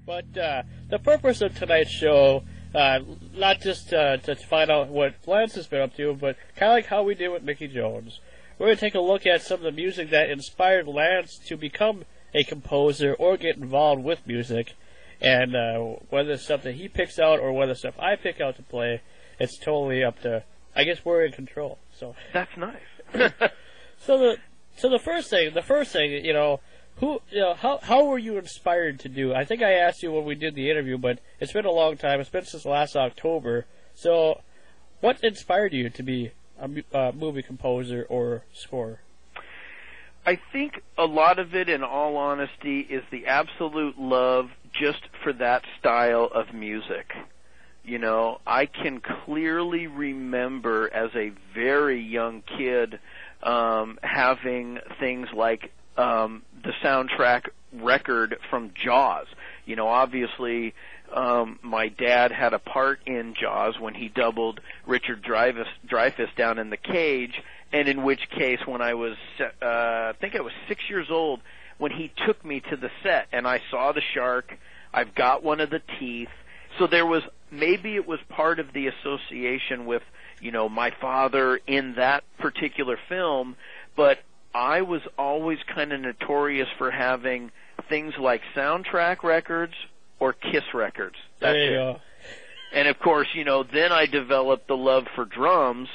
But the purpose of tonight's show, not just to find out what Lance has been up to, but kind of like how we did with Mickey Jones. We're going to take a look at some of the music that inspired Lance to become a composer or get involved with music. And whether it's stuff that he picks out or whether it's stuff I pick out to play, it's totally up to, I guess we're in control. So that's nice. So the first thing, how were you inspired to do? I think I asked you when we did the interview, but it's been a long time. It's been since last October. So, what inspired you to be a movie composer or scorer? I think a lot of it, in all honesty, is the absolute love just for that style of music. I can clearly remember as a very young kid having things like the soundtrack record from Jaws. Obviously, my dad had a part in Jaws when he doubled Richard Dreyfuss down in the cage, and in which case, when I was, I think I was 6 years old, when he took me to the set, and I saw the shark, I've got one of the teeth, so there was, maybe it was part of the association with, my father in that particular film, but I was always kind of notorious for having things like soundtrack records or Kiss records. That's there you it. Go. And of course, then I developed the love for drums,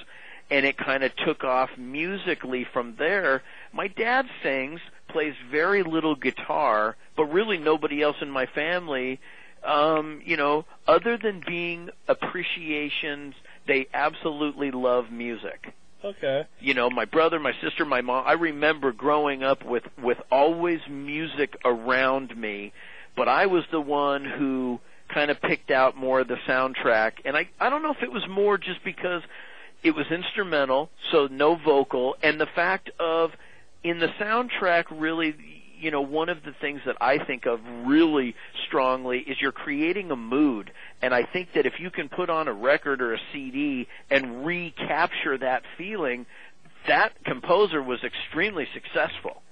and it kind of took off musically from there. My dad sings, plays very little guitar, but really nobody else in my family, other than being appreciations, they absolutely love music. Okay. My brother, my sister, my mom, I remember growing up with always music around me, but I was the one who kind of picked out more of the soundtrack, and I don't know if it was more just because it was instrumental, so no vocal, and the fact of, in the soundtrack, really, one of the things that I think of really strongly is you're creating a mood, and I think that if you can put on a record or a CD and recapture that feeling, that composer was extremely successful.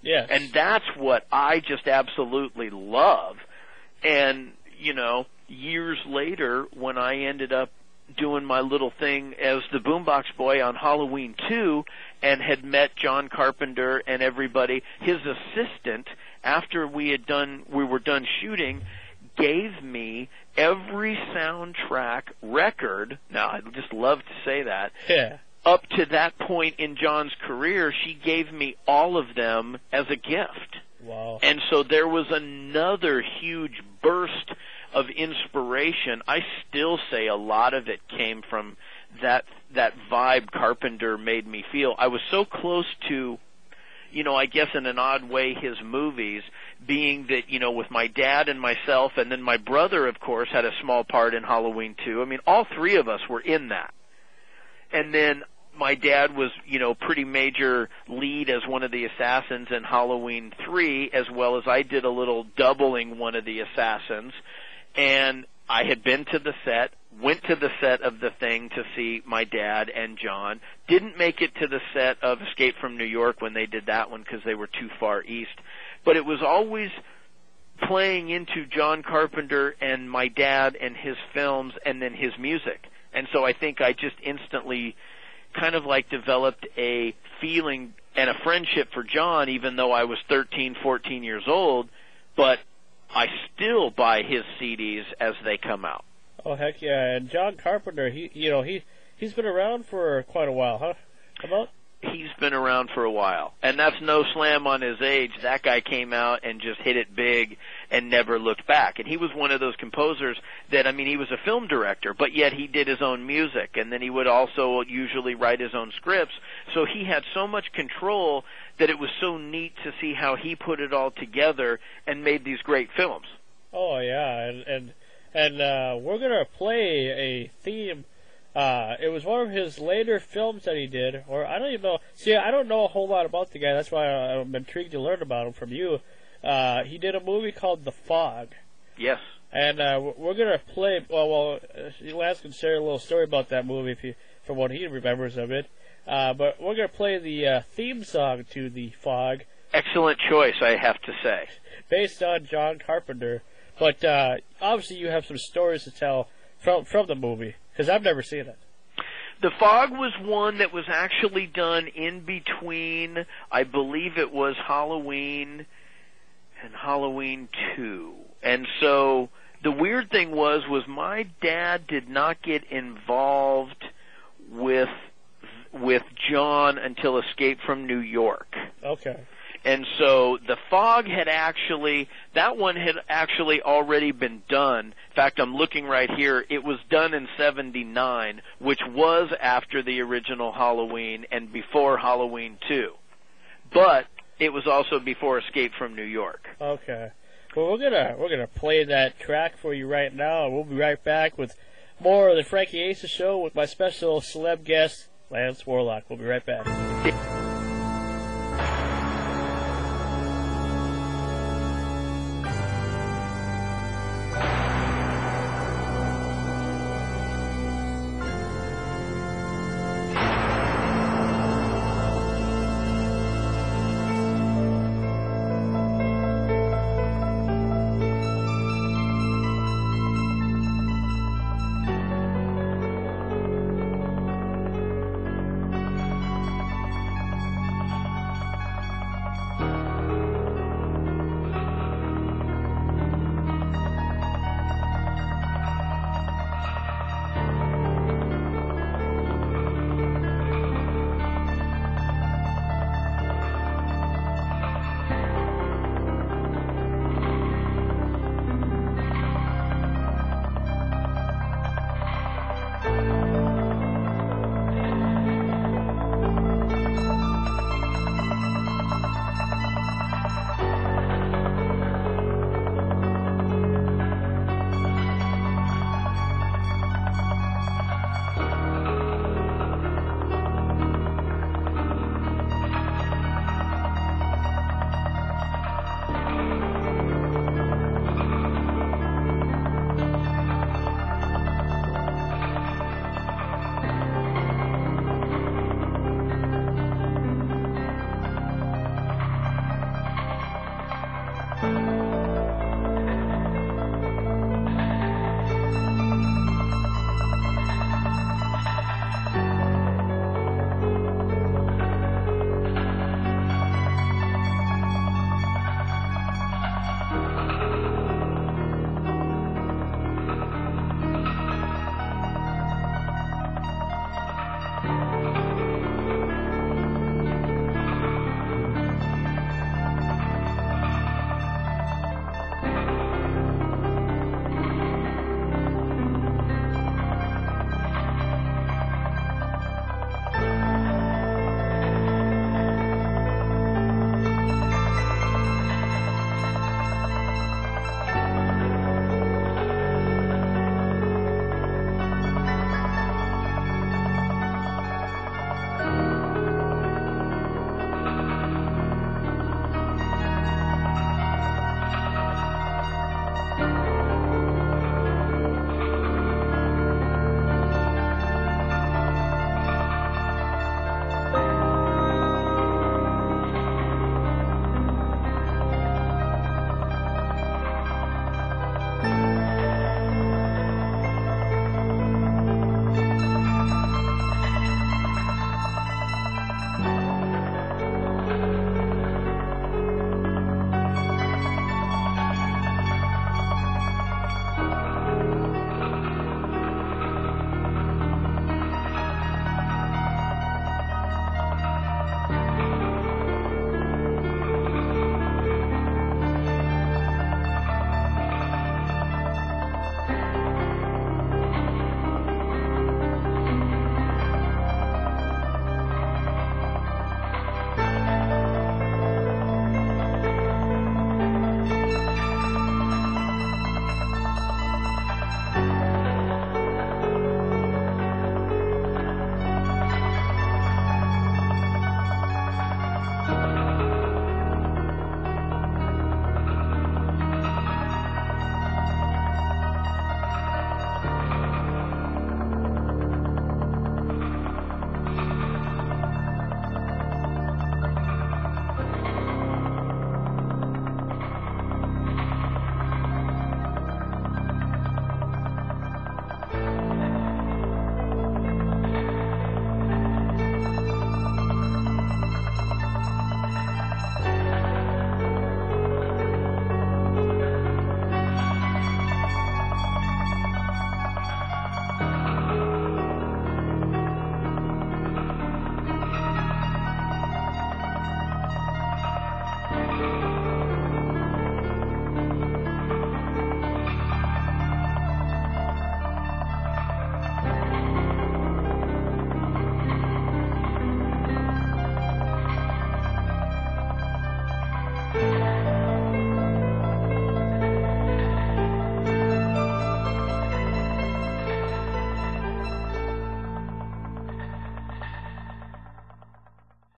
Yes. And that's what I just absolutely love. And, years later, when I ended up doing my little thing as the Boombox Boy on Halloween 2 and had met John Carpenter and everybody, his assistant, after we were done shooting, gave me every soundtrack record. Now, I'd just love to say that. Yeah. Up to that point in John's career, she gave me all of them as a gift. Wow. And so there was another huge burst of inspiration. I still say a lot of it came from that vibe Carpenter made me feel. I was so close to, I guess in an odd way, his movies, being that, with my dad and myself, and then my brother, of course, had a small part in Halloween 2. I mean, all three of us were in that. And then my dad was, pretty major lead as one of the assassins in Halloween 3, as well as I did a little doubling one of the assassins. And I had been to the set, went to the set of The Thing to see my dad and John, didn't make it to the set of Escape from New York when they did that one because they were too far east. But it was always playing into John Carpenter and my dad and his films and then his music. And so I think I just instantly kind of like developed a feeling and a friendship for John, even though I was 13, 14 years old, but I still buy his CDs as they come out. Oh, heck yeah. And John Carpenter, he's been around for quite a while, huh? How about? He's been around for a while. And that's no slam on his age. That guy came out and just hit it big and never looked back. And he was one of those composers that, he was a film director, but yet he did his own music. And then he would also usually write his own scripts. So he had so much control that it was so neat to see how he put it all together and made these great films. Oh, yeah. And we're going to play a theme. It was one of his later films that he did, or I don't even know. See, I don't know a whole lot about the guy. That's why I'm intrigued to learn about him from you. He did a movie called The Fog. Yes. And we're going to play, Lance can share a little story about that movie from what he remembers of it. But we're going to play the theme song to The Fog. Excellent choice, I have to say. Based on John Carpenter. But obviously you have some stories to tell from the movie, because I've never seen it. The Fog was one that was actually done in between, I believe it was Halloween and Halloween 2. And so the weird thing was my dad did not get involved with John until Escape from New York. Okay. And so the Fog that one had actually already been done. In fact, I'm looking right here. It was done in 1979, which was after the original Halloween and before Halloween 2. But it was also before Escape from New York. Okay. Well, we're gonna play that track for you right now, and we'll be right back with more of the Frankie Aces Show with my special celeb guest, Lance Warlock. We'll be right back.